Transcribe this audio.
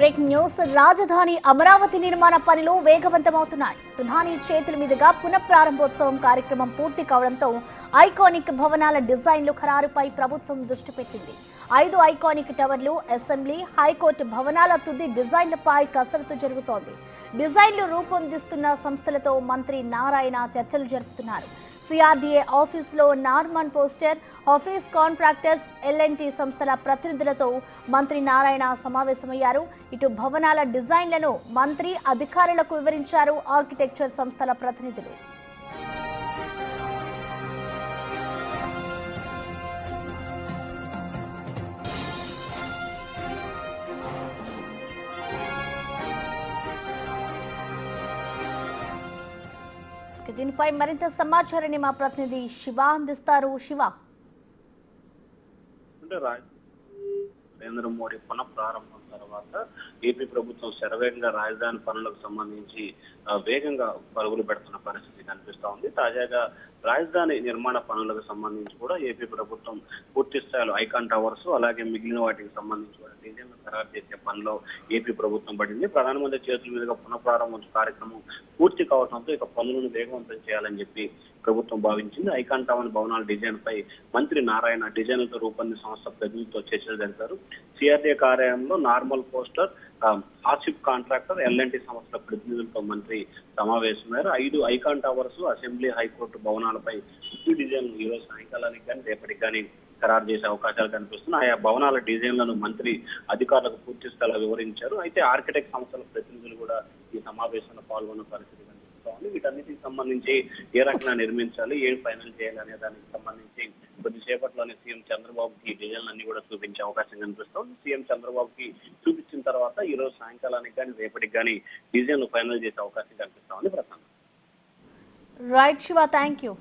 Breaking news. రాజధాని అమరావతి నిర్మాణ పనులు వేగవంతమవుతున్నాయి. ప్రధాని చేతుల మీదుగా పునఃప్రారంభోత్సవం కార్యక్రమం పూర్తి కావడంతో ఐకానిక్ భవనాల డిజైన్లు ఖరారుపై ప్రభుత్వం దృష్టి పెట్టింది. 5 ఐకానిక్ టవర్లు, అసెంబ్లీ, హైకోర్టు భవనాల తుది డిజైన్లపై కసరత్తు జరుగుతోంది. డిజైన్లు రూపొందిస్తున్న సంస్థలతో మంత్రి నారాయణ చర్చలు జరుపుతున్నారు. సిఆర్డీఏ ఆఫీసులో Norman Foster office contractors, L and T సంస్థల ప్రతినిధులతో మంత్రి నారాయణ సమావేశమయ్యారు. ఇటు భవనాల డిజైన్లను మంత్రి అధికారులకు వివరించారు ఆర్కిటెక్చర్ సంస్థల ప్రతినిధులు. దీనిపై మరింత సమాచారాన్ని మా ప్రతినిధి శివ అందిస్తారు. శివ, నరేంద్ర మోడీ పునఃప్రారంభం తర్వాత ఏపీ ప్రభుత్వం శరవేగంగా రాజధాని పనులకు సంబంధించి వేగంగా పరుగులు పెడుతున్న పరిస్థితి కనిపిస్తా ఉంది. తాజాగా రాజధాని నిర్మాణ పనులకు సంబంధించి కూడా ఏపీ ప్రభుత్వం పూర్తి స్థాయిలో ఐకాన్ టవర్స్ అలాగే మిగిలిన వాటికి సంబంధించి కూడా డిజైన్ ఖరారు చేసే పనిలో ఏపీ ప్రభుత్వం పడింది. ప్రధానమంత్రి చేతుల మీదుగా పునఃప్రారంభం కార్యక్రమం పూర్తి కావడంతో ఇక పనులను వేగవంతం చేయాలని చెప్పి ప్రభుత్వం భావించింది. ఐకాన్ టవర్ భవనాల డిజైన్ పై మంత్రి నారాయణ డిజైన్లతో రూపొందించిన సంస్థ ప్రతినిధులతో చర్చలు జరిపారు. సిఆర్డీఏ కార్యాలయంలో నార్మల్ పోస్టర్, ఆర్షిప్ కాంట్రాక్టర్, ఎల్ఎన్టీ సంస్థల ప్రతినిధులతో మంత్రి సమావేశమయ్యారు. 5 ఐకాన్ టవర్స్, అసెంబ్లీ, హైకోర్టు భవనాలపై డిజైన్ ఈ రోజు సాయంకాలానికి కానీ రేపటికి కానీ ఖరారు చేసే అవకాశాలు కనిపిస్తున్నాయి. ఆయా భవనాల డిజైన్లను మంత్రి అధికారులకు పూర్తి స్థాయిలో వివరించారు. అయితే ఆర్కిటెక్ట్ సంస్థల ప్రతినిధులు కూడా ఈ సమావేశంలో పాల్గొన్న పరిస్థితి కనిపిస్తా ఉంది. వీటన్నిటికి సంబంధించి ఏ రకంగా నిర్మించాలి, ఏం ఫైనల్ చేయాలి అనే దానికి సంబంధించి కొద్దిసేపట్లోనే సీఎం చంద్రబాబుకి డిజైన్లన్నీ కూడా చూపించే అవకాశం కనిపిస్తోంది. సీఎం చంద్రబాబుకి చూపించిన తర్వాత ఈ రోజు సాయంకాలానికి కానీ రేపటికి కానీ డిజైన్ ఫైనల్ చేసే అవకాశం కనిపిస్తా ఉంది. Prashant. Right Shiva, thank you.